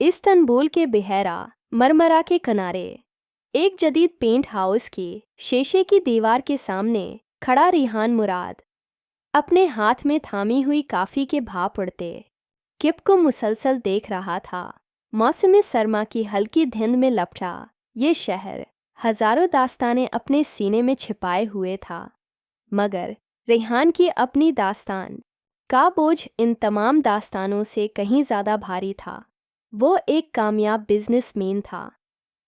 Istanbul के Bahera Marmara के किनारे एक जदीद पेंट हाउस की शीशे की दीवार के सामने खड़ा रिहान मुराद अपने हाथ में थामी हुई काफ़ी के भाप उड़ते किप को मुसलसल देख रहा था। मौसम सरमा की हल्की धुंध में लपटा ये शहर हजारों दास्तानें अपने सीने में छिपाए हुए था, मगर रिहान की अपनी दास्तान का बोझ इन तमाम दास्तानों से कहीं ज़्यादा भारी था। वो एक कामयाब बिजनेसमैन था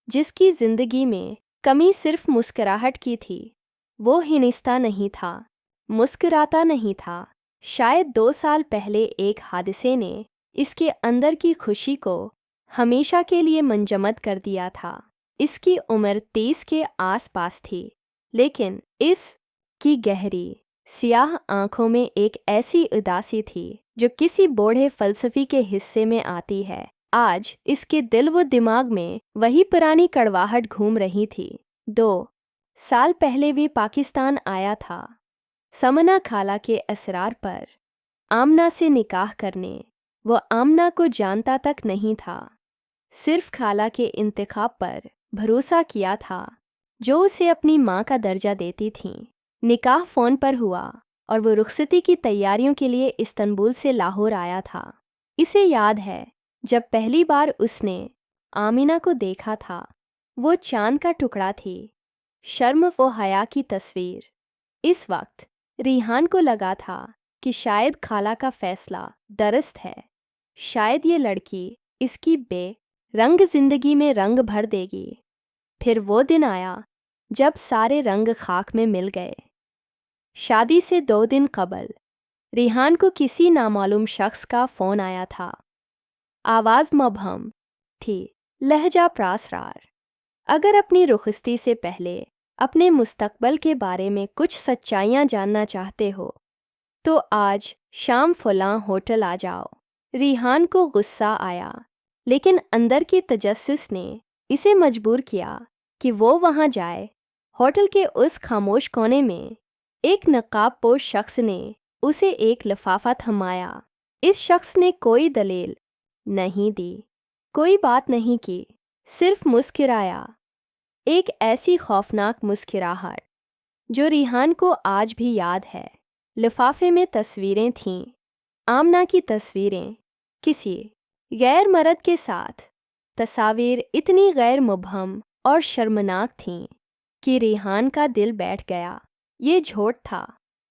जिसकी ज़िंदगी में कमी सिर्फ मुस्कुराहट की थी। वो हिंसता नहीं था, मुस्कुराता नहीं था। शायद 2 साल पहले एक हादसे ने इसके अंदर की खुशी को हमेशा के लिए मंजमद कर दिया था। इसकी उम्र 30 के आसपास थी, लेकिन इसकी गहरी सियाह आंखों में एक ऐसी उदासी थी जो किसी बूढ़े फलसफी के हिस्से में आती है। आज इसके दिल व दिमाग में वही पुरानी कड़वाहट घूम रही थी। 2 साल पहले वे पाकिस्तान आया था समना खाला के असरार पर आमना से निकाह करने। वो आमना को जानता तक नहीं था, सिर्फ खाला के इंतखाब पर भरोसा किया था जो उसे अपनी माँ का दर्जा देती थीं। निकाह फ़ोन पर हुआ और वो रुखसती की तैयारियों के लिए इस्तांबुल से लाहौर आया था। इसे याद है जब पहली बार उसने आमिना को देखा था, वो चांद का टुकड़ा थी, शर्म व हया की तस्वीर। इस वक्त रिहान को लगा था कि शायद खाला का फैसला दुरुस्त है, शायद ये लड़की इसकी बेरंग जिंदगी में रंग भर देगी। फिर वो दिन आया जब सारे रंग खाक में मिल गए। शादी से 2 दिन कबल रिहान को किसी नामालूम शख्स का फ़ोन आया था। आवाज़ मुबहम थी, लहजा प्रासरार। अगर अपनी रुखसती से पहले अपने मुस्तकबल के बारे में कुछ सच्चाइयाँ जानना चाहते हो तो आज शाम फलां होटल आ जाओ। रिहान को गुस्सा आया, लेकिन अंदर की तजस्सुस ने इसे मजबूर किया कि वो वहाँ जाए। होटल के उस खामोश कोने में एक नकाबपोश शख्स ने उसे एक लिफाफा थमाया। इस शख्स ने कोई दलील नहीं दी, कोई बात नहीं की, सिर्फ मुस्कुराया। एक ऐसी खौफनाक मुस्कुराहट जो रिहान को आज भी याद है। लिफाफे में तस्वीरें थीं, आमना की तस्वीरें किसी गैर मर्द के साथ। तस्वीर इतनी गैर मुबहम और शर्मनाक थीं कि रिहान का दिल बैठ गया। ये झूठ था,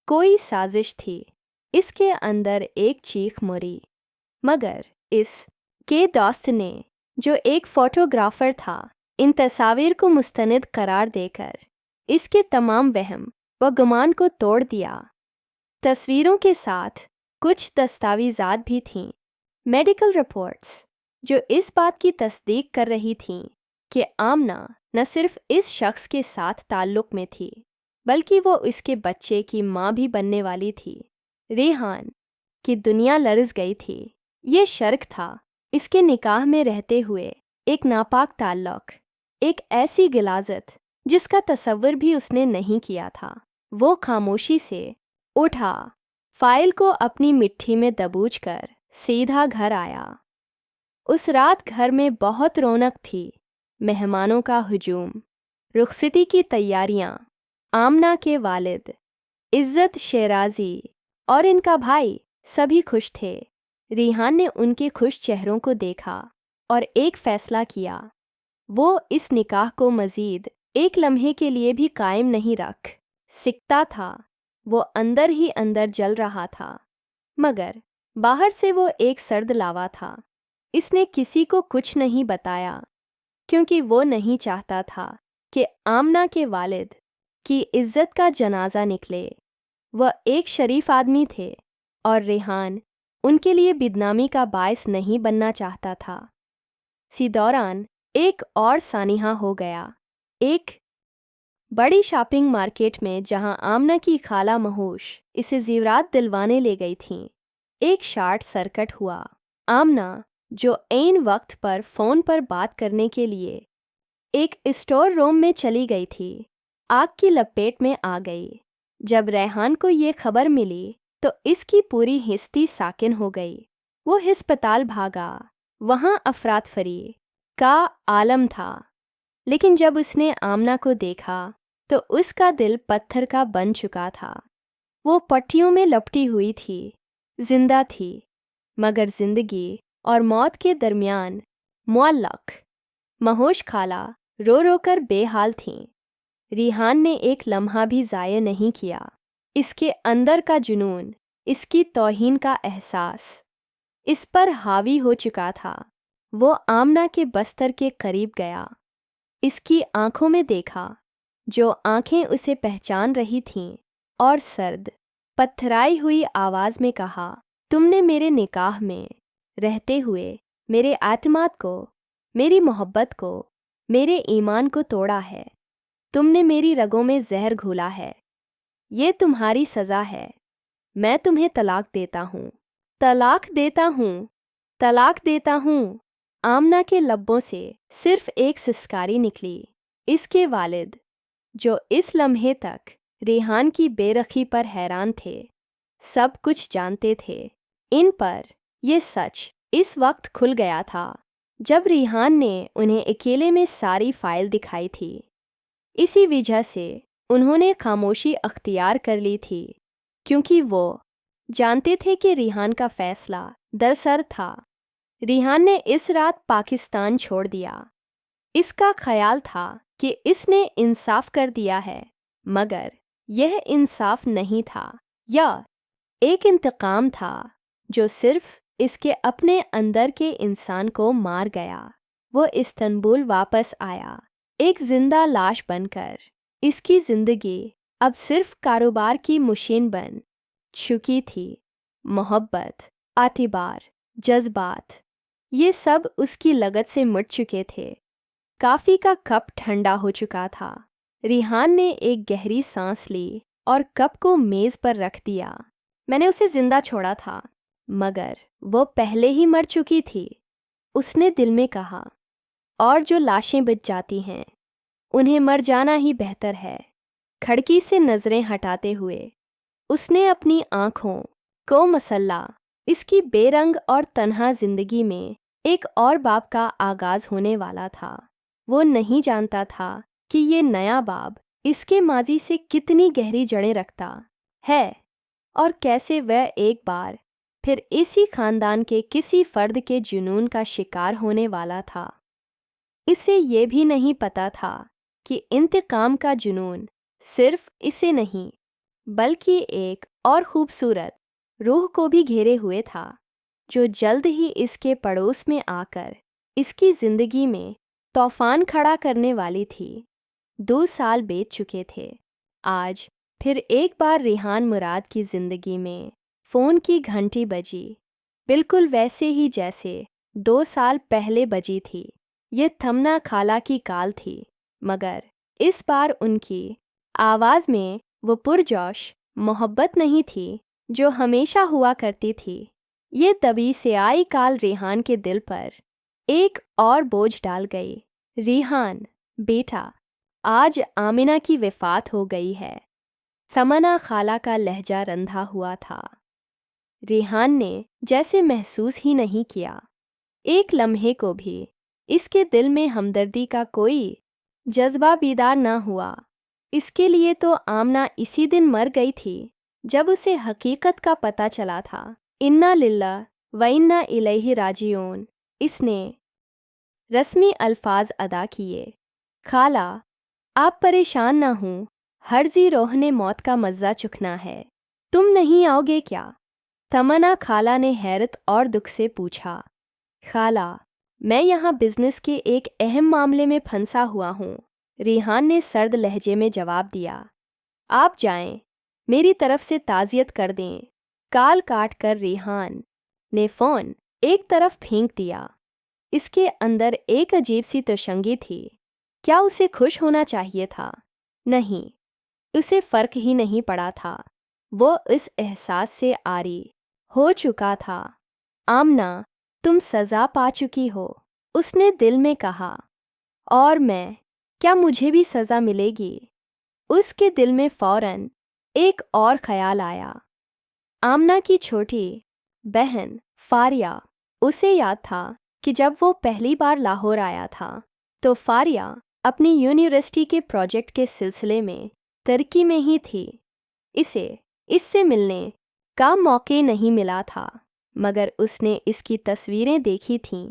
कोई साजिश थी। इसके अंदर एक चीख मुड़ी, मगर के दोस्त ने, जो एक फ़ोटोग्राफ़र था, इन तस्वीर को मुस्तनद करार देकर इसके तमाम वहम व गुमान को तोड़ दिया। तस्वीरों के साथ कुछ दस्तावेज़ात भी थीं, मेडिकल रिपोर्ट्स, जो इस बात की तस्दीक कर रही थीं कि आमना न सिर्फ इस शख्स के साथ ताल्लुक़ में थी, बल्कि वो इसके बच्चे की माँ भी बनने वाली थी। रिहान की दुनिया लरज़ गई थी। ये शर्क था, इसके निकाह में रहते हुए एक नापाक ताल्लुक़, एक ऐसी गिलाज़त जिसका तसव्वुर भी उसने नहीं किया था। वो खामोशी से उठा, फ़ाइल को अपनी मिट्टी में दबोच कर सीधा घर आया। उस रात घर में बहुत रौनक थी। मेहमानों का हुजूम, रुखसती की तैयारियां, आमना के वालिद इज़्ज़त शेराज़ी और इनका भाई सभी खुश थे। रिहान ने उनके खुश चेहरों को देखा और एक फ़ैसला किया। वो इस निकाह को मज़ीद एक लम्हे के लिए भी कायम नहीं रख सकता था। वो अंदर ही अंदर जल रहा था, मगर बाहर से वो एक सर्द लावा था। इसने किसी को कुछ नहीं बताया, क्योंकि वो नहीं चाहता था कि आमना के वालिद की इज़्ज़त का जनाजा निकले। वह एक शरीफ आदमी थे और रिहान उनके लिए बदनामी का बायस नहीं बनना चाहता था। इसी दौरान एक और सानिहा हो गया। एक बड़ी शॉपिंग मार्केट में, जहां आमना की खाला महोश इसे ज़ेवरात दिलवाने ले गई थीं, एक शार्ट सर्किट हुआ। आमना, जो ऐन वक्त पर फ़ोन पर बात करने के लिए एक स्टोर रूम में चली गई थी, आग की लपेट में आ गई। जब रेहान को ये खबर मिली तो इसकी पूरी हिस्ती साकिन हो गई। वो अस्पताल भागा, वहाँ अफरातफरी का आलम था। लेकिन जब उसने आमना को देखा तो उसका दिल पत्थर का बन चुका था। वो पट्टियों में लपटी हुई थी, जिंदा थी, मगर जिंदगी और मौत के दरमियान मुअल्लक। महोश खाला रो रो कर बेहाल थीं। रिहान ने एक लम्हा भी ज़ाया नहीं किया। इसके अंदर का जुनून, इसकी तौहीन का एहसास इस पर हावी हो चुका था। वो आमना के बस्तर के करीब गया, इसकी आंखों में देखा, जो आंखें उसे पहचान रही थीं, और सर्द, पत्थराई हुई आवाज़ में कहा, तुमने मेरे निकाह में रहते हुए मेरे एतमाद को, मेरी मोहब्बत को, मेरे ईमान को तोड़ा है। तुमने मेरी रगों में जहर घोला है। ये तुम्हारी सज़ा है। मैं तुम्हें तलाक देता हूँ, तलाक देता हूँ, तलाक देता हूँ। आमना के लब्बों से सिर्फ एक सिसकारी निकली। इसके वालिद, जो इस लम्हे तक रेहान की बेरखी पर हैरान थे, सब कुछ जानते थे। इन पर यह सच इस वक्त खुल गया था जब रेहान ने उन्हें अकेले में सारी फाइल दिखाई थी। इसी वजह से उन्होंने खामोशी अख्तियार कर ली थी, क्योंकि वो जानते थे कि रेहान का फैसला दरसर था। रेहान ने इस रात पाकिस्तान छोड़ दिया। इसका ख्याल था कि इसने इंसाफ कर दिया है, मगर यह इंसाफ नहीं था, यह एक इंतकाम था जो सिर्फ इसके अपने अंदर के इंसान को मार गया। वो इस्तांबुल वापस आया, एक जिंदा लाश बनकर। इसकी ज़िंदगी अब सिर्फ कारोबार की मशीन बन चुकी थी। मोहब्बत, आतिबार, जज्बात, ये सब उसकी लगत से मिट चुके थे। काफ़ी का कप ठंडा हो चुका था। रेहान ने एक गहरी सांस ली और कप को मेज़ पर रख दिया। मैंने उसे जिंदा छोड़ा था, मगर वो पहले ही मर चुकी थी, उसने दिल में कहा। और जो लाशें बच जाती हैं, उन्हें मर जाना ही बेहतर है। खिड़की से नज़रें हटाते हुए उसने अपनी आँखों को मसल्ला। इसकी बेरंग और तन्हा जिंदगी में एक और बाब का आगाज़ होने वाला था। वो नहीं जानता था कि ये नया बाब इसके माजी से कितनी गहरी जड़ें रखता है, और कैसे वह एक बार फिर इसी खानदान के किसी फर्द के जुनून का शिकार होने वाला था। इसे ये भी नहीं पता था कि इंतकाम का जुनून सिर्फ इसे नहीं, बल्कि एक और खूबसूरत रूह को भी घेरे हुए था, जो जल्द ही इसके पड़ोस में आकर इसकी ज़िंदगी में तूफान खड़ा करने वाली थी। 2 साल बीत चुके थे। आज फिर एक बार रेहान मुराद की ज़िंदगी में फ़ोन की घंटी बजी, बिल्कुल वैसे ही जैसे 2 साल पहले बजी थी। ये थमना खाला की काल थी, मगर इस बार उनकी आवाज़ में वो पुरजोश मोहब्बत नहीं थी जो हमेशा हुआ करती थी। ये दबी से आई काल रेहान के दिल पर एक और बोझ डाल गई। रेहान बेटा, आज आमिना की वफ़ात हो गई है। तमन्ना खाला का लहजा रंधा हुआ था। रेहान ने जैसे महसूस ही नहीं किया, एक लम्हे को भी इसके दिल में हमदर्दी का कोई जज्बा बीदार ना हुआ। इसके लिए तो आमना इसी दिन मर गई थी जब उसे हकीकत का पता चला था। इन्ना लिल्लाह व इन्ना इलैहि राजिऊन, इसने रस्मी अल्फाज अदा किए। खाला, आप परेशान ना हों, हर्जी रोह ने मौत का मज़ा चखना है। तुम नहीं आओगे क्या? तमन्ना खाला ने हैरत और दुख से पूछा। खाला, मैं यहाँ बिजनेस के एक अहम मामले में फंसा हुआ हूँ, रेहान ने सर्द लहजे में जवाब दिया। आप जाएं, मेरी तरफ से ताज़ियत कर दें। काल काट कर रेहान ने फ़ोन एक तरफ फेंक दिया। इसके अंदर एक अजीब सी तशंगी थी। क्या उसे खुश होना चाहिए था? नहीं, उसे फ़र्क ही नहीं पड़ा था। वो इस एहसास से आरी हो चुका था। आमना, तुम सज़ा पा चुकी हो, उसने दिल में कहा। और मैं, क्या मुझे भी सज़ा मिलेगी? उसके दिल में फ़ौरन एक और ख्याल आया। आमना की छोटी बहन फारिया। उसे याद था کہ जब वो पहली बार लाहौर आया था तो फारिया अपनी यूनिवर्सिटी के प्रोजेक्ट के सिलसिले में तुर्की में ही थी। इसे इससे मिलने का मौका नहीं मिला था, मगर उसने इसकी तस्वीरें देखी थीं।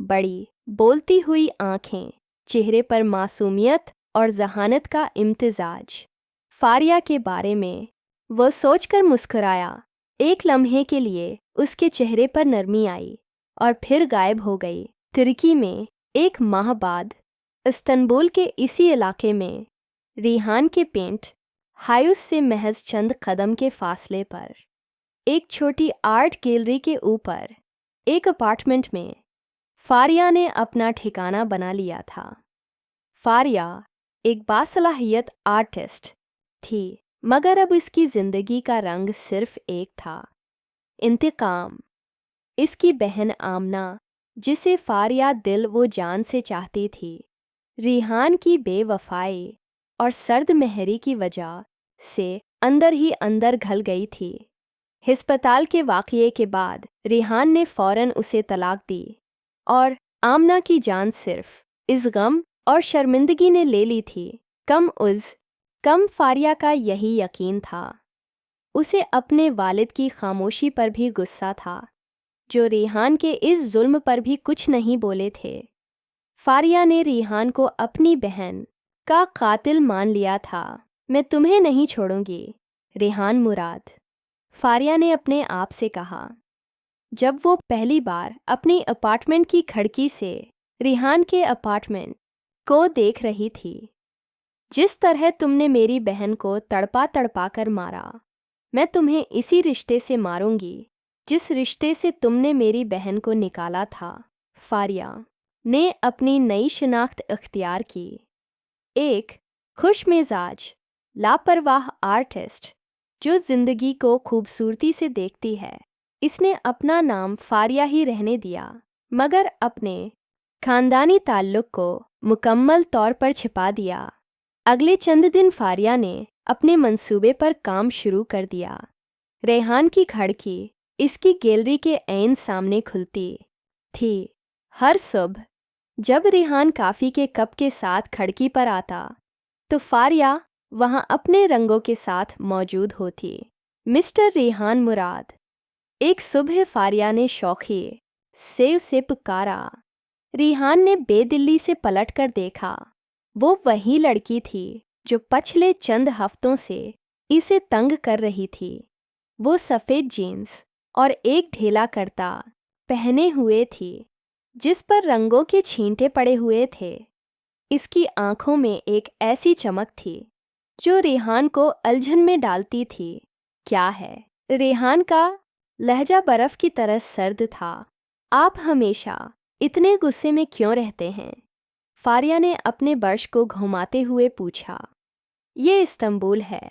बड़ी बोलती हुई आंखें, चेहरे पर मासूमियत और जहानत का इम्तिजाज। फारिया के बारे में वो सोचकर मुस्कुराया। एक लम्हे के लिए उसके चेहरे पर नरमी आई और फिर गायब हो गई। तुर्की में 1 माह बाद इस्तांबुल के इसी इलाके में रिहान के पेंट हाउस से महज चंद कदम के फासले पर एक छोटी आर्ट गैलरी के ऊपर एक अपार्टमेंट में फारिया ने अपना ठिकाना बना लिया था। फारिया एक बासलाहियत आर्टिस्ट थी, मगर अब इसकी ज़िंदगी का रंग सिर्फ एक था, इंतकाम। इसकी बहन आमना, जिसे फारिया दिल वो जान से चाहती थी, रिहान की बेवफाई और सर्द मेहरी की वजह से अंदर ही अंदर घल गई थी। अस्पताल के वाक़ये के बाद रिहान ने फ़ौरन उसे तलाक दी और आमना की जान सिर्फ इस गम और शर्मिंदगी ने ले ली थी। कम फारिया का यही यकीन था। उसे अपने वालिद की खामोशी पर भी गुस्सा था, जो रिहान के इस जुल्म पर भी कुछ नहीं बोले थे। फारिया ने रिहान को अपनी बहन का कातिल मान लिया था। मैं तुम्हें नहीं छोड़ूंगी, रिहान मुराद, फारिया ने अपने आप से कहा जब वो पहली बार अपनी अपार्टमेंट की खिड़की से रिहान के अपार्टमेंट को देख रही थी। जिस तरह तुमने मेरी बहन को तड़पा तड़पा कर मारा, मैं तुम्हें इसी रिश्ते से मारूंगी जिस रिश्ते से तुमने मेरी बहन को निकाला था। फारिया ने अपनी नई शिनाख्त इख्तियार की। एक खुश मिजाज, लापरवाह आर्टिस्ट जो ज़िंदगी को खूबसूरती से देखती है। इसने अपना नाम फारिया ही रहने दिया, मगर अपने खानदानी ताल्लुक़ को मुकम्मल तौर पर छिपा दिया। अगले चंद दिन फारिया ने अपने मंसूबे पर काम शुरू कर दिया। रेहान की खिड़की इसकी गैलरी के ऐन सामने खुलती थी। हर सुबह जब रेहान कॉफ़ी के कप के साथ खिड़की पर आता तो फारिया वहां अपने रंगों के साथ मौजूद होती। मिस्टर रेहान मुराद, एक सुबह फारिया ने शौक़ी से उसे पुकारा। रेहान ने बेदिली से पलटकर देखा। वो वही लड़की थी जो पिछले चंद हफ्तों से इसे तंग कर रही थी। वो सफ़ेद जीन्स और एक ढीला कुर्ता पहने हुए थी जिस पर रंगों के छींटे पड़े हुए थे। इसकी आंखों में एक ऐसी चमक थी जो रेहान को उलझन में डालती थी। क्या है? रेहान का लहजा बर्फ़ की तरह सर्द था। आप हमेशा इतने गुस्से में क्यों रहते हैं? फारिया ने अपने ब्रश को घुमाते हुए पूछा। ये इस्तांबुल है,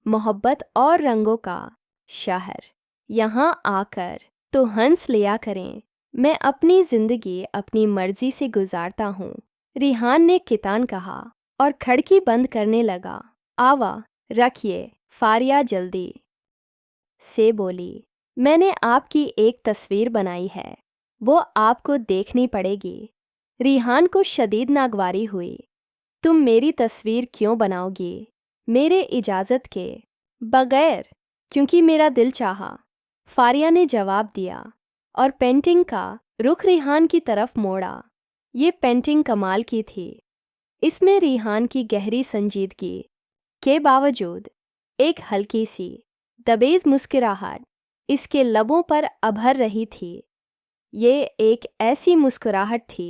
मोहब्बत और रंगों का शहर। यहाँ आकर तो हंस लिया करें। मैं अपनी ज़िंदगी अपनी मर्ज़ी से गुजारता हूँ, रिहान ने कितान कहा और खिड़की बंद करने लगा। आवा रखिए, फारिया जल्दी से बोली। मैंने आपकी एक तस्वीर बनाई है, वो आपको देखनी पड़ेगी। रिहान को शदीद नागवारी हुई। तुम मेरी तस्वीर क्यों बनाओगी? मेरे इजाज़त के बगैर, क्योंकि मेरा दिल चाहा, फारिया ने जवाब दिया और पेंटिंग का रुख रिहान की तरफ मोड़ा। ये पेंटिंग कमाल की थी। इसमें रिहान की गहरी संजीदगी के बावजूद एक हल्की सी दबेज मुस्कुराहट इसके लबों पर अभर रही थी। ये एक ऐसी मुस्कुराहट थी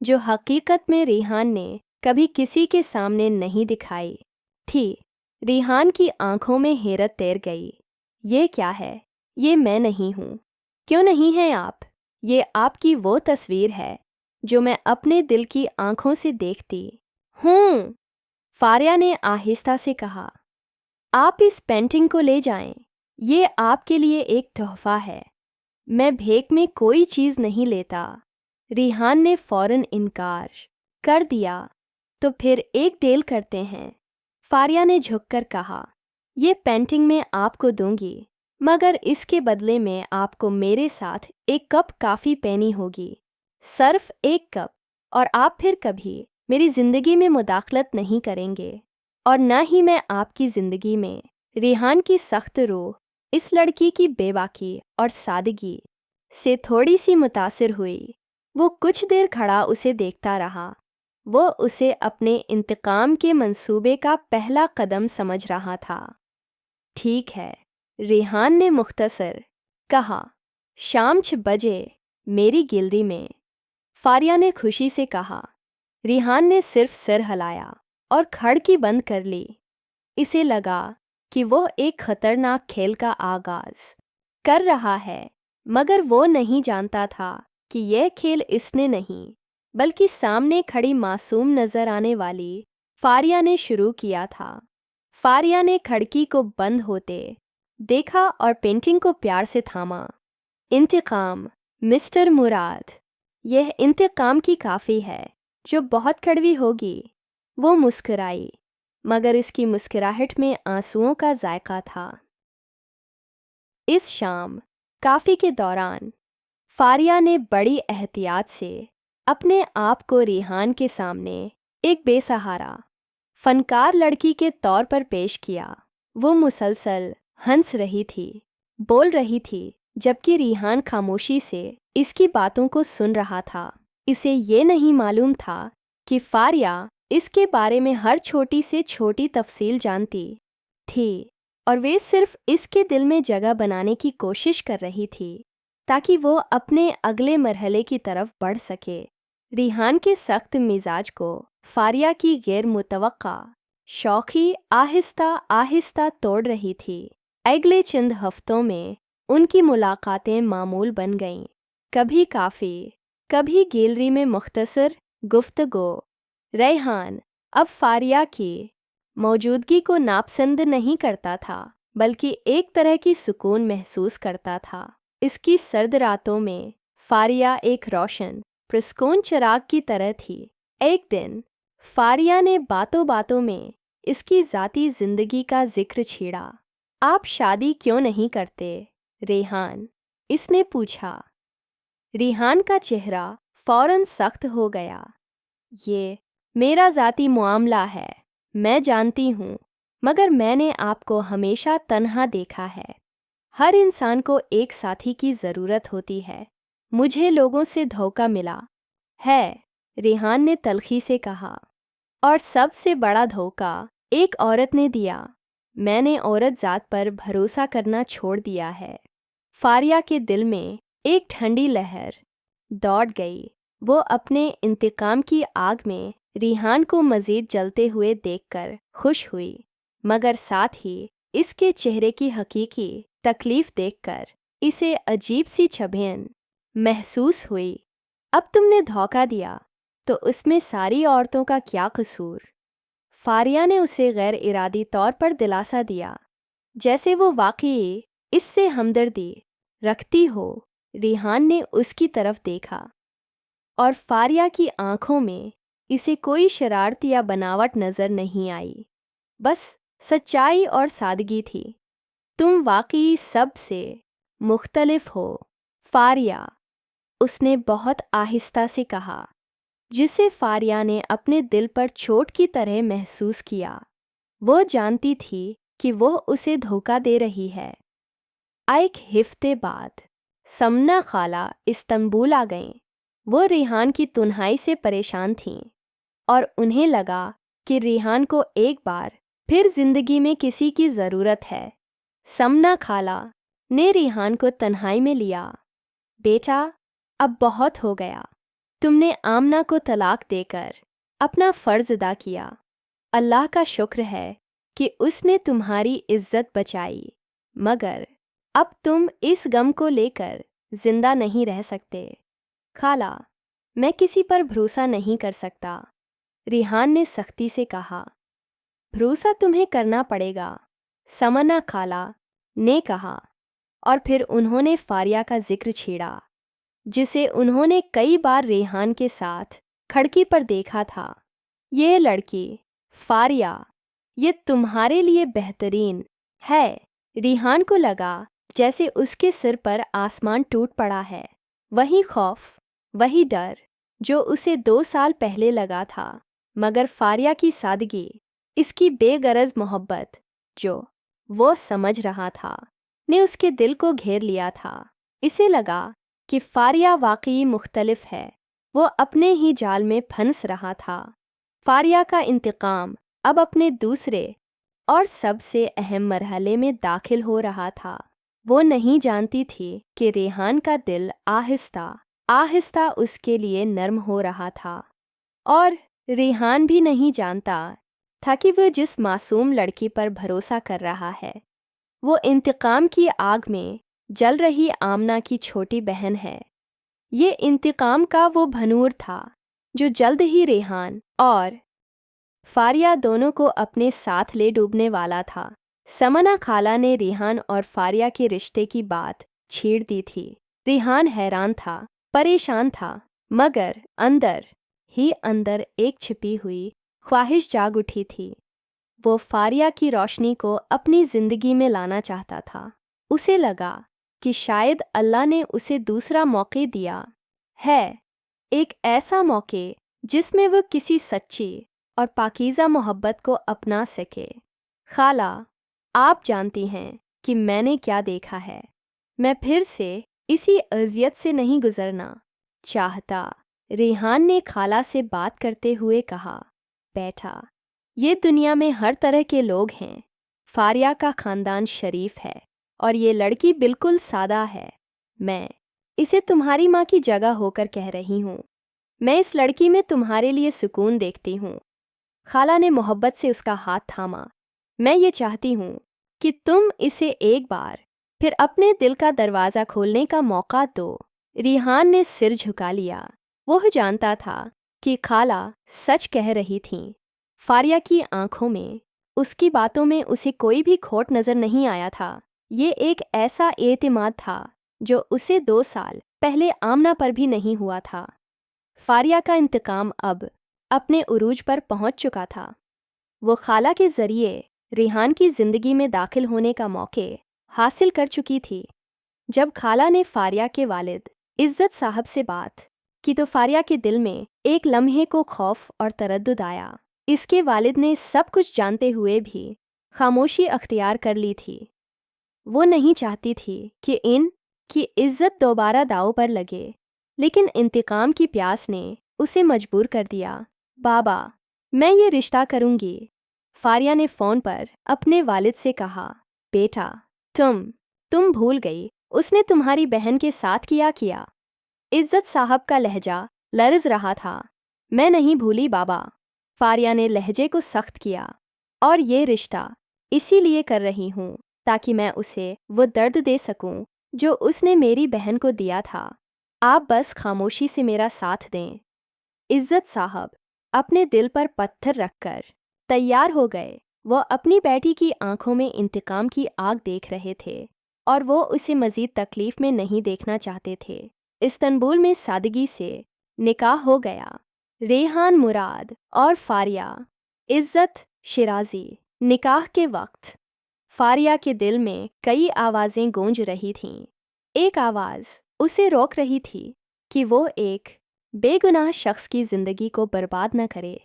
जो हकीकत में रिहान ने कभी किसी के सामने नहीं दिखाई थी। रिहान की आंखों में हैरत तैर गई। ये क्या है? ये मैं नहीं हूँ। क्यों नहीं है आप? ये आपकी वो तस्वीर है जो मैं अपने दिल की आंखों से देखती हूँ, फारिया ने आहिस्ता से कहा। आप इस पेंटिंग को ले जाएं। ये आपके लिए एक तोहफा है। मैं भेंट में कोई चीज़ नहीं लेता। रिहान ने फ़ौरन इनकार कर दिया। तो फिर एक डील करते हैं, फारिया ने झुककर कहा। ये पेंटिंग मैं आपको दूंगी, मगर इसके बदले में आपको मेरे साथ एक कप कॉफ़ी पीनी होगी। صرف ایک کپ، اور آپ پھر کبھی میری زندگی میں مداخلت نہیں کریں گے، اور نہ ہی میں آپ کی زندگی میں۔ ریحان کی سخت روح اس لڑکی کی بے باکی اور سادگی سے تھوڑی سی متاثر ہوئی۔ وہ کچھ دیر کھڑا اسے دیکھتا رہا۔ وہ اسے اپنے انتقام کے منصوبے کا پہلا قدم سمجھ رہا تھا۔ ٹھیک ہے، ریحان نے مختصر کہا، شام 6 بجے میری گیلری میں۔ فاریہ نے خوشی سے کہا۔ ریحان نے صرف سر ہلایا اور کھڑکی بند کر لی۔ اسے لگا کہ وہ ایک خطرناک کھیل کا آغاز کر رہا ہے، مگر وہ نہیں جانتا تھا کہ یہ کھیل اس نے نہیں بلکہ سامنے کھڑی معصوم نظر آنے والی فاریہ نے شروع کیا تھا۔ فاریہ نے کھڑکی کو بند ہوتے دیکھا اور پینٹنگ کو پیار سے تھاما۔ انتقام، مسٹر مراد، یہ انتقام کی کافی ہے جو بہت کڑوی ہوگی۔ وہ مسکرائی، مگر اس کی مسکراہٹ میں آنسوؤں کا ذائقہ تھا۔ اس شام کافی کے دوران فاریہ نے بڑی احتیاط سے اپنے آپ کو ریحان کے سامنے ایک بے سہارا فنکار لڑکی کے طور پر پیش کیا۔ وہ مسلسل ہنس رہی تھی، بول رہی تھی، جبکہ ریحان خاموشی سے اس کی باتوں کو سن رہا تھا۔ اسے یہ نہیں معلوم تھا کہ فاریہ اس کے بارے میں ہر چھوٹی سے چھوٹی تفصیل جانتی تھی، اور وہ صرف اس کے دل میں جگہ بنانے کی کوشش کر رہی تھی تاکہ وہ اپنے اگلے مرحلے کی طرف بڑھ سکے۔ ریحان کے سخت مزاج کو فاریہ کی غیر متوقع شوخی آہستہ آہستہ توڑ رہی تھی۔ اگلے چند ہفتوں میں ان کی ملاقاتیں معمول بن گئیں، کبھی کافی، کبھی گیلری میں مختصر گفتگو۔ ریحان اب فاریہ کی موجودگی کو ناپسند نہیں کرتا تھا، بلکہ ایک طرح کی سکون محسوس کرتا تھا۔ اس کی سرد راتوں میں فاریہ ایک روشن، پرسکون چراغ کی طرح تھی۔ ایک دن فاریہ نے باتوں باتوں میں اس کی ذاتی زندگی کا ذکر چھیڑا۔ آپ شادی کیوں نہیں کرتے، ریحان؟ اس نے پوچھا۔ ریحان کا چہرہ فوراً سخت ہو گیا۔ یہ میرا ذاتی معاملہ ہے، میں جانتی ہوں، مگر میں نے آپ کو ہمیشہ تنہا دیکھا ہے۔ ہر انسان کو ایک ساتھی کی ضرورت ہوتی ہے۔ مجھے لوگوں سے دھوکہ ملا ہے، ریحان نے تلخی سے کہا، اور سب سے بڑا دھوکہ ایک عورت نے دیا۔ میں نے عورت ذات پر بھروسہ کرنا چھوڑ دیا ہے۔ فاریہ کے دل میں ایک ٹھنڈی لہر دوڑ گئی۔ وہ اپنے انتقام کی آگ میں ریحان کو مزید جلتے ہوئے دیکھ کر خوش ہوئی، مگر ساتھ ہی اس کے چہرے کی حقیقی تکلیف دیکھ کر اسے عجیب سی چبھن محسوس ہوئی۔ اب تم نے دھوکہ دیا تو اس میں ساری عورتوں کا کیا قصور؟ فاریہ نے اسے غیر ارادی طور پر دلاسا دیا، جیسے وہ واقعی اس سے ہمدردی رکھتی ہو۔ ریحان نے اس کی طرف دیکھا، اور فاریہ کی آنکھوں میں اسے کوئی شرارت یا بناوٹ نظر نہیں آئی، بس سچائی اور سادگی تھی۔ تم واقعی سب سے مختلف ہو، فاریہ، اس نے بہت آہستہ سے کہا، جسے فاریہ نے اپنے دل پر چوٹ کی طرح محسوس کیا۔ وہ جانتی تھی کہ وہ اسے دھوکہ دے رہی ہے۔ ایک ہفتے بعد سمنا خالہ استنبول آ گئیں۔ وہ ریحان کی تنہائی سے پریشان تھیں، اور انہیں لگا کہ ریحان کو ایک بار پھر زندگی میں کسی کی ضرورت ہے۔ سمنا خالہ نے ریحان کو تنہائی میں لیا۔ بیٹا، اب بہت ہو گیا۔ تم نے آمنہ کو طلاق دے کر اپنا فرض ادا کیا۔ اللہ کا شکر ہے کہ اس نے تمہاری عزت بچائی، مگر اب تم اس غم کو لے کر زندہ نہیں رہ سکتے۔ خالہ، میں کسی پر بھروسہ نہیں کر سکتا، ریحان نے سختی سے کہا۔ بھروسہ تمہیں کرنا پڑے گا، سمنا خالہ نے کہا، اور پھر انہوں نے فاریہ کا ذکر چھیڑا، جسے انہوں نے کئی بار ریحان کے ساتھ کھڑکی پر دیکھا تھا۔ یہ لڑکی، فاریہ، یہ تمہارے لیے بہترین ہے۔ ریحان کو لگا جیسے اس کے سر پر آسمان ٹوٹ پڑا ہے۔ وہی خوف वही डर जो उसे 2 साल पहले लगा था, मगर फारिया की सादगी, इसकी बेगरज मोहब्बत जो वो समझ रहा था, ने उसके दिल को घेर लिया था। इसे लगा कि फारिया वाकई मुख्तलिफ है। वो अपने ही जाल में फंस रहा था। फारिया का इंतकाम अब अपने दूसरे और सबसे अहम मरहले में दाखिल हो रहा था। वो नहीं जानती थी कि रेहान का दिल आहिस्ता आहिस्ता उसके लिए नरम हो रहा था, और रेहान भी नहीं जानता था कि वो जिस मासूम लड़की पर भरोसा कर रहा है, वो इंतकाम की आग में जल रही आमना की छोटी बहन है। ये इंतकाम का वो भनूर था जो जल्द ही रेहान और फारिया दोनों को अपने साथ ले डूबने वाला था। समना खाला ने रेहान और फारिया के रिश्ते की बात छेड़ दी थी। रेहान हैरान था, परेशान था, मगर अंदर ही अंदर एक छिपी हुई ख्वाहिश जाग उठी थी। वो फारिया की रोशनी को अपनी जिंदगी में लाना चाहता था। उसे लगा कि शायद अल्लाह ने उसे दूसरा मौका दिया है, एक ऐसा मौका जिसमें वो किसी सच्ची और पाकीज़ा मोहब्बत को अपना सके। खाला, आप जानती हैं कि मैंने क्या देखा है। मैं फिर से इसी अज़ियत से नहीं गुजरना चाहता। रेहान ने खाला से बात करते हुए कहा। बैठा, ये दुनिया में हर तरह के लोग हैं। फारिया का ख़ानदान शरीफ है और ये लड़की बिल्कुल सादा है। मैं इसे तुम्हारी माँ की जगह होकर कह रही हूँ। मैं इस लड़की में तुम्हारे लिए सुकून देखती हूँ। खाला ने मोहब्बत से उसका हाथ थामा। मैं ये चाहती हूँ कि तुम इसे एक बार फिर अपने दिल का दरवाज़ा खोलने का मौका दो। रेहान ने सिर झुका लिया। वो जानता था कि खाला सच कह रही थीं। फारिया की आंखों में, उसकी बातों में उसे कोई भी खोट नज़र नहीं आया था। ये एक ऐसा एतमाद था जो उसे 2 साल पहले आमना पर भी नहीं हुआ था। फारिया का इंतकाम अब अपने उरूज पर पहुंच चुका था। वो खाला के ज़रिए रेहान की ज़िंदगी में दाखिल होने का मौका हासिल कर चुकी थी। जब खाला ने फारिया के वालिद इज़्ज़त साहब से बात की तो फारिया के दिल में एक लम्हे को खौफ और तरद्दुद आया। इसके वालिद ने सब कुछ जानते हुए भी खामोशी अख्तियार कर ली थी। वो नहीं चाहती थी कि इनकी इज़्ज़त दोबारा दांव पर लगे, लेकिन इंतकाम की प्यास ने उसे मजबूर कर दिया। बाबा, मैं ये रिश्ता करूँगी। फारिया ने फ़ोन पर अपने वालिद से कहा। बेटा, तुम भूल गई उसने तुम्हारी बहन के साथ किया। इज़्ज़त साहब का लहजा लर्ज़ रहा था। मैं नहीं भूली बाबा। फारिया ने लहजे को सख्त किया। और ये रिश्ता इसीलिए कर रही हूँ ताकि मैं उसे वो दर्द दे सकूँ जो उसने मेरी बहन को दिया था। आप बस खामोशी से मेरा साथ दें। इज़्ज़त साहब अपने दिल पर पत्थर रखकर तैयार हो गए। वो अपनी बेटी की आंखों में इंतकाम की आग देख रहे थे और वो उसे मज़ीद तकलीफ़ में नहीं देखना चाहते थे। इस्तांबुल में सादगी से निकाह हो गया। रेहान मुराद और फारिया इज़्ज़त शिराज़ी। निकाह के वक्त फारिया के दिल में कई आवाज़ें गूंज रही थीं। एक आवाज़ उसे रोक रही थी कि वो एक बेगुनाह शख्स की ज़िंदगी को बर्बाद न करे,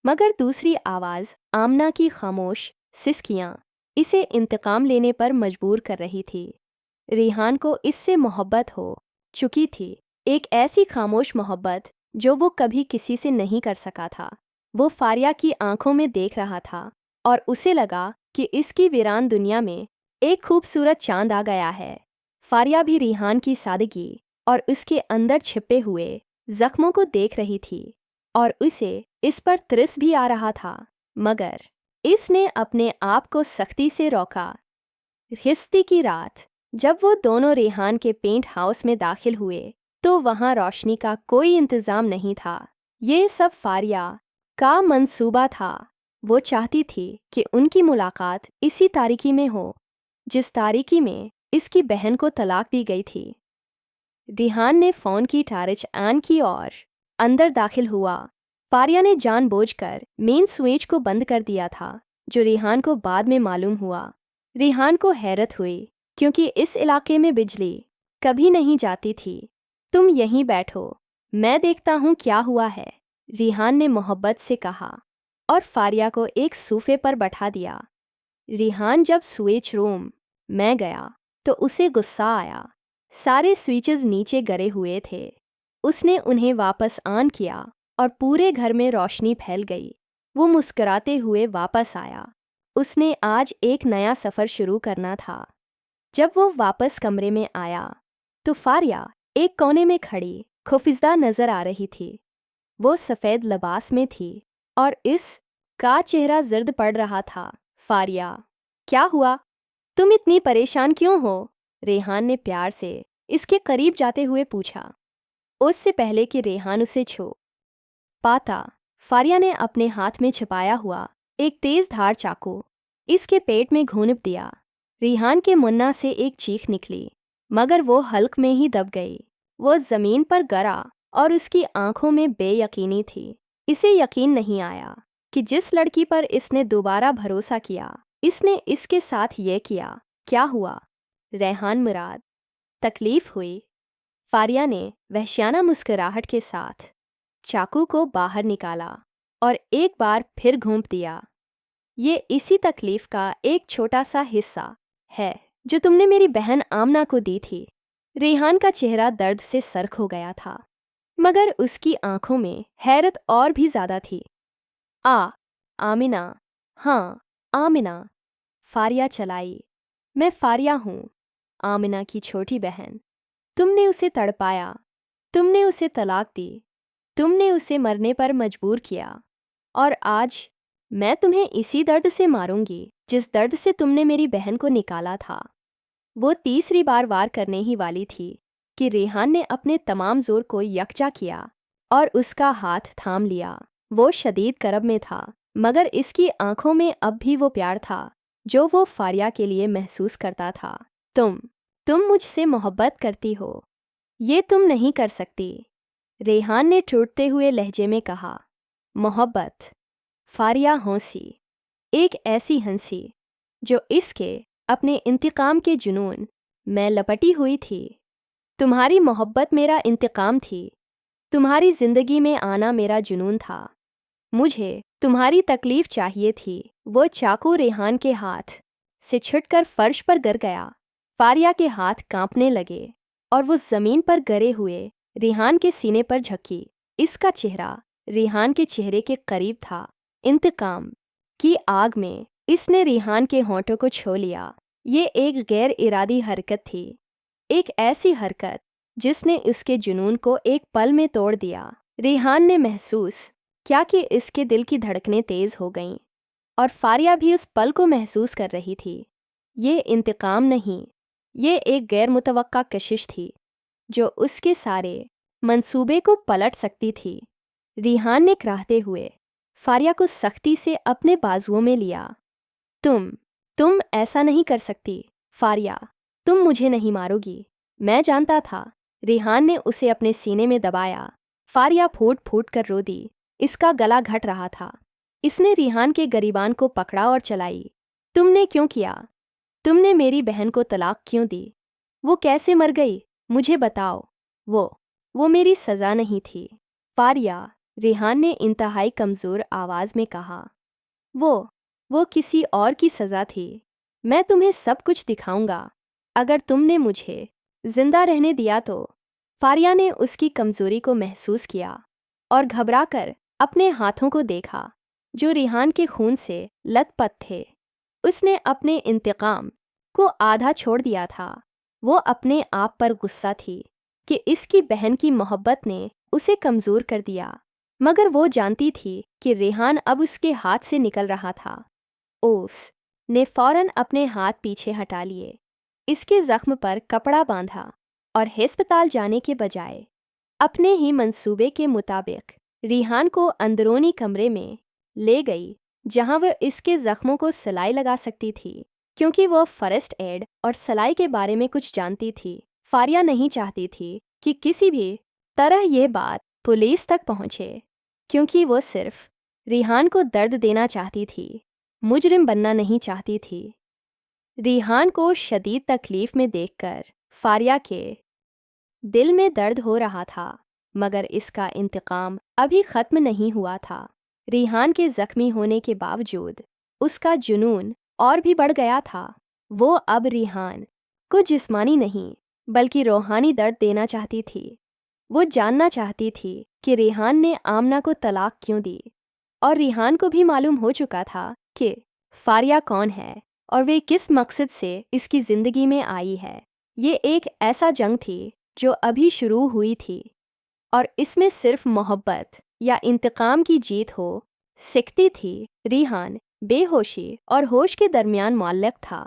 मगर दूसरी आवाज़ आमना की खामोश सिसकियाँ इसे इंतकाम लेने पर मजबूर कर रही थी। रेहान को इससे मोहब्बत हो चुकी थी, एक ऐसी खामोश मोहब्बत जो वो कभी किसी से नहीं कर सका था। वो फारिया की आंखों में देख रहा था और उसे लगा कि इसकी वीरान दुनिया में एक खूबसूरत चांद आ गया है। फारिया भी रेहान की सादगी और उसके अंदर छिपे हुए जख्मों को देख रही थी और उसे इस पर तरस भी आ रहा था, मगर इसने अपने आप को सख्ती से रोका। हिस्ती की रात जब वो दोनों रेहान के पेंट हाउस में दाखिल हुए तो वहाँ रोशनी का कोई इंतज़ाम नहीं था। ये सब फारिया का मंसूबा था। वो चाहती थी कि उनकी मुलाकात इसी तारीकी में हो जिस तारीकी में इसकी बहन को तलाक दी गई थी। रेहान ने फ़ोन की टारिच ऑन की और अंदर दाखिल हुआ। फारिया ने जानबूझकर मेन स्विच को बंद कर दिया था, जो रेहान को बाद में मालूम हुआ। रेहान को हैरत हुई क्योंकि इस इलाके में बिजली कभी नहीं जाती थी। तुम यहीं बैठो, मैं देखता हूँ क्या हुआ है, रिहान ने मोहब्बत से कहा और फारिया को एक सोफे पर बैठा दिया। रिहान जब स्विच रूम में गया तो उसे गुस्सा आया। सारे स्विचेस नीचे गिरे हुए थे। उसने उन्हें वापस ऑन किया और पूरे घर में रोशनी फैल गई। वो मुस्कुराते हुए वापस आया। उसने आज एक नया सफ़र शुरू करना था। जब वो वापस कमरे में आया तो फारिया एक कोने में खड़ी खौफजदा नजर आ रही थी। वो सफ़ेद लिबास में थी और इसका चेहरा जर्द पड़ रहा था। फारिया, क्या हुआ? तुम इतनी परेशान क्यों हो? रेहान ने प्यार से इसके करीब जाते हुए पूछा। उससे पहले कि रेहान उसे छू पाता, फारिया ने अपने हाथ में छिपाया हुआ एक तेज धार चाकू इसके पेट में घूंप दिया। रेहान के मुन्ना से एक चीख निकली, मगर वो हल्क में ही दब गई। वो ज़मीन पर गिरा और उसकी आंखों में बेयकीनी थी। इसे यकीन नहीं आया कि जिस लड़की पर इसने दोबारा भरोसा किया, इसने इसके साथ ये किया। क्या हुआ? रेहान मुराद, तकलीफ हुई? फारिया ने वहशियाना मुस्कुराहट के साथ चाकू को बाहर निकाला और एक बार फिर घूंप दिया। ये इसी तकलीफ का एक छोटा सा हिस्सा है जो तुमने मेरी बहन आमना को दी थी। रेहान का चेहरा दर्द से सर्ख हो गया था, मगर उसकी आंखों में हैरत और भी ज़्यादा थी। आमिना, हाँ आमिना, फारिया चलाई। मैं फारिया हूँ, आमिना की छोटी बहन। तुमने उसे तड़पाया, तुमने उसे तलाक दी, तुमने उसे मरने पर मजबूर किया, और आज मैं तुम्हें इसी दर्द से मारूंगी जिस दर्द से तुमने मेरी बहन को निकाला था। वो तीसरी बार वार करने ही वाली थी कि रेहान ने अपने तमाम जोर को यकजा किया और उसका हाथ थाम लिया। वो शदीद करब में था, मगर इसकी आंखों में अब भी वो प्यार था जो वो फारिया के लिए महसूस करता था। तुम मुझसे मोहब्बत करती हो, ये तुम नहीं कर सकती, रेहान ने टूटते हुए लहजे में कहा। मोहब्बत? फारिया हंसी, एक ऐसी हंसी जो इसके अपने इंतकाम के जुनून में लपटी हुई थी। तुम्हारी मोहब्बत मेरा इंतकाम थी, तुम्हारी ज़िंदगी में आना मेरा जुनून था। मुझे तुम्हारी तकलीफ़ चाहिए थी। वो चाकू रेहान के हाथ से छुटकर फर्श पर गिर गया। फारिया के हाथ कांपने लगे और वो ज़मीन पर गिरे हुए रेहान के सीने पर झकी। इसका चेहरा रेहान के चेहरे के करीब था। इंतकाम की आग में इसने रेहान के होंठों को छू लिया। ये एक गैर इरादी हरकत थी, एक ऐसी हरकत जिसने उसके जुनून को एक पल में तोड़ दिया। रेहान ने महसूस किया कि इसके दिल की धड़कनें तेज़ हो गईं और फारिया भी उस पल को महसूस कर रही थी। ये इंतकाम नहीं, ये एक गैर मुतवक्का कशिश थी जो उसके सारे मंसूबे को पलट सकती थी। रेहान ने कराहते हुए फारिया को सख्ती से अपने बाजुओं में लिया। तुम ऐसा नहीं कर सकती फारिया, तुम मुझे नहीं मारोगी। मैं जानता था। रेहान ने उसे अपने सीने में दबाया। फारिया फूट फूट कर रो दी। इसका गला घट रहा था। इसने रेहान के गिरबान को पकड़ा और चलाई। तुमने क्यों किया? तुमने मेरी बहन को तलाक क्यों दी? वो कैसे मर गई? मुझे बताओ। वो मेरी सज़ा नहीं थी फारिया, रेहान ने इंतहाई कमज़ोर आवाज़ में कहा। वो किसी और की सज़ा थी। मैं तुम्हें सब कुछ दिखाऊंगा अगर तुमने मुझे जिंदा रहने दिया तो। फारिया ने उसकी कमज़ोरी को महसूस किया और घबराकर अपने हाथों को देखा जो रेहान के खून से लथपथ थे। उसने अपने इंतकाम को आधा छोड़ दिया था। वो अपने आप पर गुस्सा थी कि इसकी बहन की मोहब्बत ने उसे कमज़ोर कर दिया, मगर वो जानती थी कि रेहान अब उसके हाथ से निकल रहा था। उसने फौरन अपने हाथ पीछे हटा लिए, इसके ज़ख्म पर कपड़ा बांधा और अस्पताल जाने के बजाय अपने ही मंसूबे के मुताबिक रेहान को अंदरूनी कमरे में ले गई जहां वह इसके ज़ख्मों को सिलाई लगा सकती थी, क्योंकि वह फर्स्ट एड और सिलाई के बारे में कुछ जानती थी। फारिया नहीं चाहती थी कि किसी भी तरह यह बात पुलिस तक पहुंचे, क्योंकि वो सिर्फ रेहान को दर्द देना चाहती थी, मुजरिम बनना नहीं चाहती थी। रेहान को शदीद तकलीफ़ में देखकर फारिया के दिल में दर्द हो रहा था। مگر اس کا انتقام ابھی ختم نہیں ہوا تھا۔ ریحان کے زخمی ہونے کے باوجود اس کا جنون اور بھی بڑھ گیا تھا۔ وہ اب ریحان کو جسمانی نہیں بلکہ روحانی درد دینا چاہتی تھی۔ وہ جاننا چاہتی تھی کہ ریحان نے آمنہ کو طلاق کیوں دی، اور ریحان کو بھی معلوم ہو چکا تھا کہ فاریہ کون ہے اور وہ کس مقصد سے اس کی زندگی میں آئی ہے۔ یہ ایک ایسا جنگ تھی جو ابھی شروع ہوئی تھی، اور اس میں صرف محبت یا انتقام کی جیت ہو سکتی تھی۔ ریحان بے ہوشی اور ہوش کے درمیان معلق تھا۔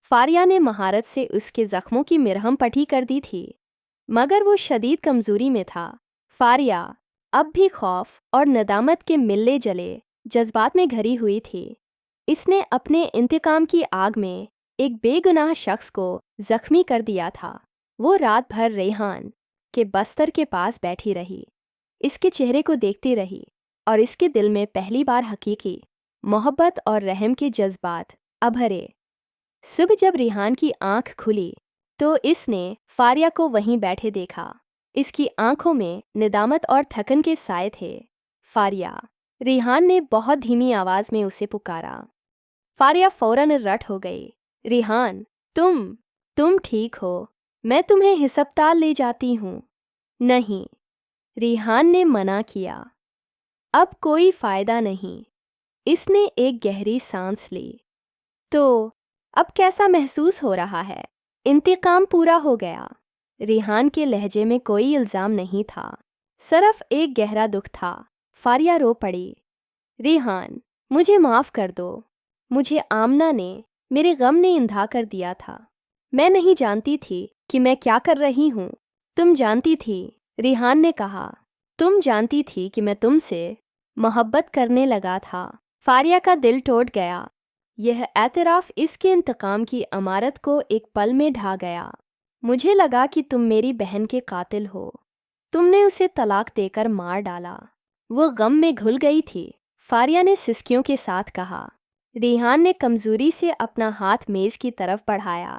فاریہ نے مہارت سے اس کے زخموں کی مرہم پٹی کر دی تھی، مگر وہ شدید کمزوری میں تھا۔ فاریہ اب بھی خوف اور ندامت کے ملے جلے جذبات میں گھری ہوئی تھی۔ اس نے اپنے انتقام کی آگ میں ایک بے گناہ شخص کو زخمی کر دیا تھا۔ وہ رات بھر ریحان کے بستر کے پاس بیٹھی رہی، اس کے چہرے کو دیکھتی رہی، اور اس کے دل میں پہلی بار حقیقی محبت اور رحم کے جذبات ابھرے۔ صبح جب ریحان کی آنکھ کھلی تو اس نے فاریہ کو وہیں بیٹھے دیکھا۔ اس کی آنکھوں میں ندامت اور تھکن کے سائے تھے۔ فاریہ، ریحان نے بہت دھیمی آواز میں اسے پکارا۔ فاریہ فوراً رٹ ہو گئی۔ ریحان، تم ٹھیک ہو؟ میں تمہیں ہسپتال لے جاتی ہوں۔ نہیں، ریحان نے منع کیا۔ اب کوئی فائدہ نہیں۔ اس نے ایک گہری سانس لی۔ تو اب کیسا محسوس ہو رہا ہے؟ انتقام پورا ہو گیا۔ ریحان کے لہجے میں کوئی الزام نہیں تھا، صرف ایک گہرا دکھ تھا۔ فاریہ رو پڑی۔ ریحان، مجھے معاف کر دو۔ مجھے آمنہ نے میرے غم نے اندھا کر دیا تھا۔ میں نہیں جانتی تھی کہ میں کیا کر رہی ہوں۔ تم جانتی تھی، ریحان نے کہا۔ تم جانتی تھی کہ میں تم سے محبت کرنے لگا تھا۔ فاریہ کا دل ٹوٹ گیا۔ یہ اعتراف اس کے انتقام کی عمارت کو ایک پل میں ڈھا گیا۔ مجھے لگا کہ تم میری بہن کے قاتل ہو۔ تم نے اسے طلاق دے کر مار ڈالا۔ وہ غم میں گھل گئی تھی۔ فاریہ نے سسکیوں کے ساتھ کہا۔ ریحان نے کمزوری سے اپنا ہاتھ میز کی طرف بڑھایا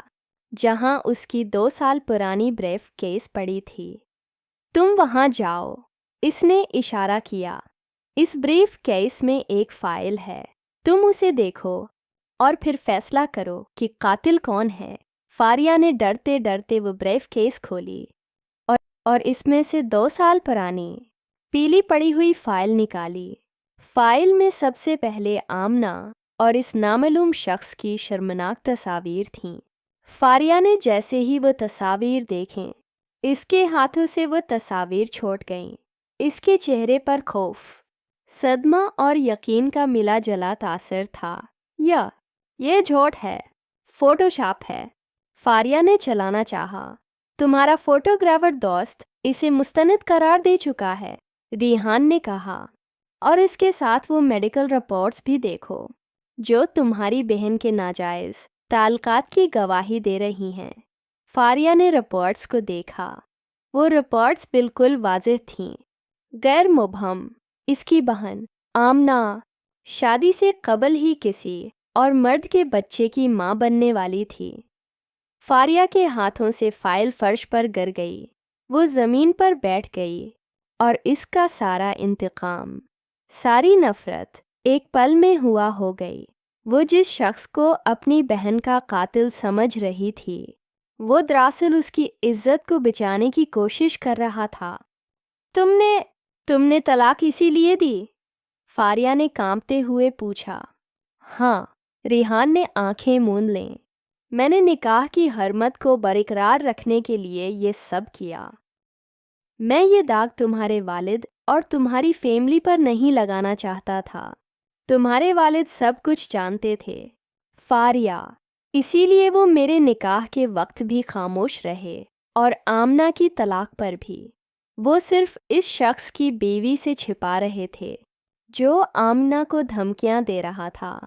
جہاں اس کی 2 سال پرانی بریف کیس پڑی تھی۔ تم وہاں جاؤ، اس نے اشارہ کیا۔ اس بریف کیس میں ایک فائل ہے، تم اسے دیکھو اور پھر فیصلہ کرو کہ قاتل کون ہے۔ فاریہ نے ڈرتے ڈرتے وہ بریف کیس کھولی اور اس میں سے 2 سال پرانی پیلی پڑی ہوئی فائل نکالی۔ فائل میں سب سے پہلے آمنہ اور اس نامعلوم شخص کی شرمناک تصاویر تھیں۔ فاریہ نے جیسے ہی وہ تصاویر دیکھیں، اس کے ہاتھوں سے وہ تصاویر چھوٹ گئیں۔ اس کے چہرے پر خوف، صدمہ اور یقین کا ملا جلا تاثر تھا۔ یہ جھوٹ ہے، فوٹو شاپ ہے، فاریہ نے چلانا چاہا۔ تمہارا فوٹوگرافر دوست اسے مستند قرار دے چکا ہے، ریحان نے کہا، اور اس کے ساتھ وہ میڈیکل رپورٹس بھی دیکھو جو تمہاری بہن کے ناجائز تعلقات کی گواہی دے رہی ہیں۔ فاریہ نے رپورٹس کو دیکھا۔ وہ رپورٹس بالکل واضح تھیں، غیر مبہم۔ اس کی بہن آمنہ شادی سے قبل ہی کسی اور مرد کے بچے کی ماں بننے والی تھی۔ فاریہ کے ہاتھوں سے فائل فرش پر گر گئی۔ وہ زمین پر بیٹھ گئی اور اس کا سارا انتقام، ساری نفرت ایک پل میں ہوا ہو گئی۔ وہ جس شخص کو اپنی بہن کا قاتل سمجھ رہی تھی، وہ دراصل اس کی عزت کو بچانے کی کوشش کر رہا تھا۔ تم نے طلاق اسی لیے دی؟ فاریہ نے کانپتے ہوئے پوچھا۔ ہاں، ریحان نے آنکھیں موند لیں۔ میں نے نکاح کی حرمت کو برقرار رکھنے کے لیے یہ سب کیا۔ میں یہ داغ تمہارے والد اور تمہاری فیملی پر نہیں لگانا چاہتا تھا۔ تمہارے والد سب کچھ جانتے تھے، فاریہ، اسی لیے وہ میرے نکاح کے وقت بھی خاموش رہے اور آمنہ کی طلاق پر بھی۔ وہ صرف اس شخص کی بیوی سے چھپا رہے تھے جو آمنہ کو دھمکیاں دے رہا تھا۔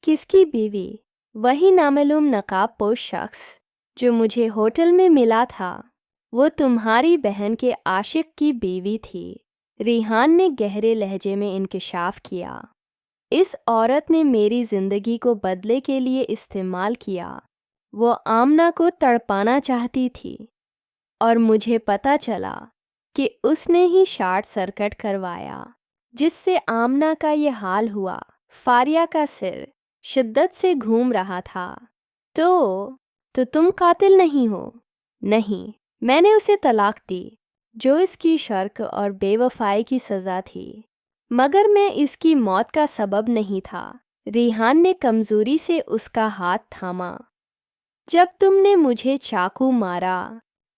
کس کی بیوی؟ وہی نامعلوم نقاب پوش شخص جو مجھے ہوٹل میں ملا تھا۔ وہ تمہاری بہن کے عاشق کی بیوی تھی، ریحان نے گہرے لہجے میں انکشاف کیا۔ اس عورت نے میری زندگی کو بدلے کے لیے استعمال کیا۔ وہ آمنہ کو تڑپانا چاہتی تھی، اور مجھے پتہ چلا کہ اس نے ہی شارٹ سرکٹ کروایا جس سے آمنہ کا یہ حال ہوا۔ فاریہ کا سر شدت سے گھوم رہا تھا۔ تو تم قاتل نہیں ہو؟ نہیں، میں نے اسے طلاق دی جو اس کی شرک اور بے وفائی کی سزا تھی، مگر میں اس کی موت کا سبب نہیں تھا۔ ریحان نے کمزوری سے اس کا ہاتھ تھاما۔ جب تم نے مجھے چاقو مارا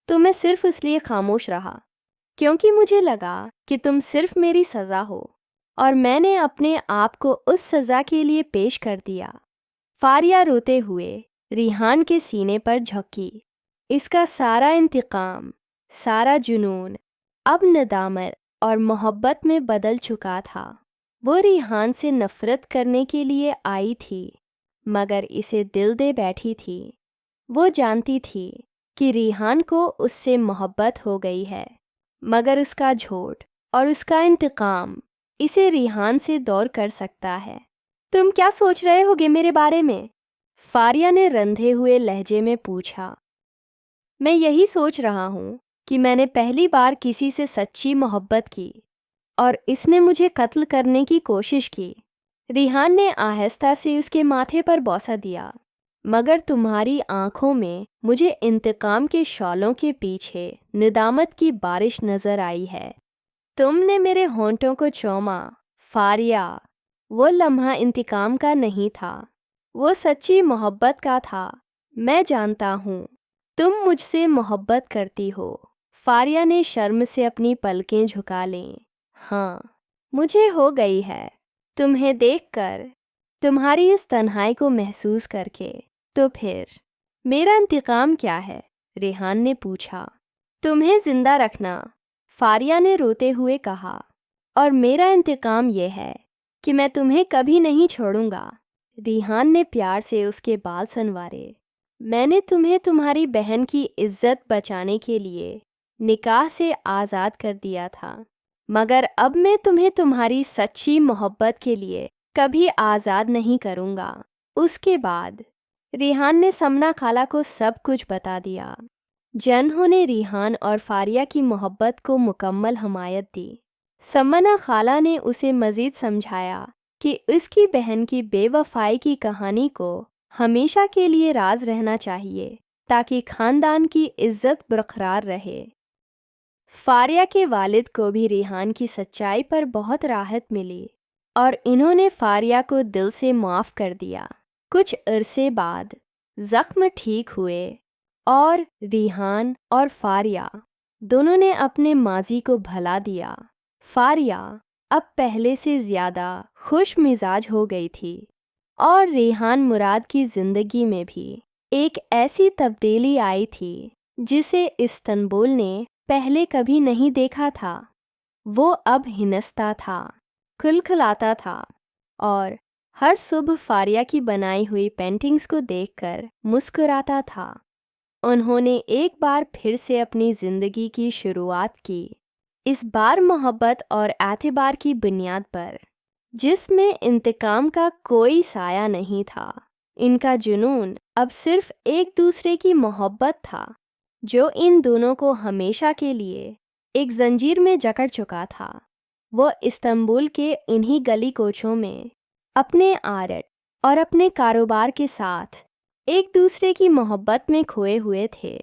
تو میں صرف اس لیے خاموش رہا کیونکہ مجھے لگا کہ تم صرف میری سزا ہو، اور میں نے اپنے آپ کو اس سزا کے لیے پیش کر دیا۔ فاریہ روتے ہوئے ریحان کے سینے پر جھکی۔ اس کا سارا انتقام، سارا جنون اب ندامت اور محبت میں بدل چکا تھا۔ وہ ریحان سے نفرت کرنے کے لیے آئی تھی مگر اسے دل دے بیٹھی تھی۔ وہ جانتی تھی کہ ریحان کو اس سے محبت ہو گئی ہے، مگر اس کا جھوٹ اور اس کا انتقام اسے ریحان سے دور کر سکتا ہے۔ تم کیا سوچ رہے ہوگے میرے بارے میں؟ فاریہ نے رندھے ہوئے لہجے میں پوچھا۔ میں یہی سوچ رہا ہوں کہ میں نے پہلی بار کسی سے سچی محبت کی اور اس نے مجھے قتل کرنے کی کوشش کی۔ ریحان نے آہستہ سے اس کے ماتھے پر بوسہ دیا۔ مگر تمہاری آنکھوں میں مجھے انتقام کے شعلوں کے پیچھے ندامت کی بارش نظر آئی ہے۔ تم نے میرے ہونٹوں کو چوما، فاریہ۔ وہ لمحہ انتقام کا نہیں تھا، وہ سچی محبت کا تھا۔ میں جانتا ہوں تم مجھ سے محبت کرتی ہو۔ فاریہ نے شرم سے اپنی پلکیں جھکا لیں۔ ہاں، مجھے ہو گئی ہے، تمہیں دیکھ کر، تمہاری اس تنہائی کو محسوس کر کے۔ تو پھر میرا انتقام کیا ہے؟ ریحان نے پوچھا۔ تمہیں زندہ رکھنا، فاریہ نے روتے ہوئے کہا، اور میرا انتقام یہ ہے کہ میں تمہیں کبھی نہیں چھوڑوں گا۔ ریحان نے پیار سے اس کے بال سنوارے۔ میں نے تمہیں تمہاری بہن کی عزت بچانے کے لیے نکاح سے آزاد کر دیا تھا، مگر اب میں تمہیں تمہاری سچی محبت کے لیے کبھی آزاد نہیں کروں گا۔ اس کے بعد ریحان نے سمنا خالہ کو سب کچھ بتا دیا۔ جنہوں نے ریحان اور فاریہ کی محبت کو مکمل حمایت دی۔ سمنا خالہ نے اسے مزید سمجھایا کہ اس کی بہن کی بے وفائی کی کہانی کو ہمیشہ کے لیے راز رہنا چاہیے تاکہ خاندان کی عزت برقرار رہے۔ فاریہ کے والد کو بھی ریحان کی سچائی پر بہت راحت ملی اور انہوں نے فاریہ کو دل سے معاف کر دیا۔ کچھ عرصے بعد زخم ٹھیک ہوئے اور ریحان اور فاریہ دونوں نے اپنے ماضی کو بھلا دیا۔ فاریہ اب پہلے سے زیادہ خوش مزاج ہو گئی تھی اور ریحان مراد کی زندگی میں بھی ایک ایسی تبدیلی آئی تھی جسے استنبول نے پہلے کبھی نہیں دیکھا تھا۔ وہ اب ہنستا تھا، کھلکھلاتا تھا اور ہر صبح فاریہ کی بنائی ہوئی پینٹنگز کو دیکھ کر مسکراتا تھا۔ انہوں نے ایک بار پھر سے اپنی زندگی کی شروعات کی، اس بار محبت اور اعتبار کی بنیاد پر، جس میں انتقام کا کوئی سایہ نہیں تھا۔ ان کا جنون اب صرف ایک دوسرے کی محبت تھا جو ان دونوں کو ہمیشہ کے لیے ایک زنجیر میں جکڑ چکا تھا۔ وہ استنبول کے انہی گلی کوچوں میں اپنے آرٹ اور اپنے کاروبار کے ساتھ ایک دوسرے کی محبت میں کھوئے ہوئے تھے۔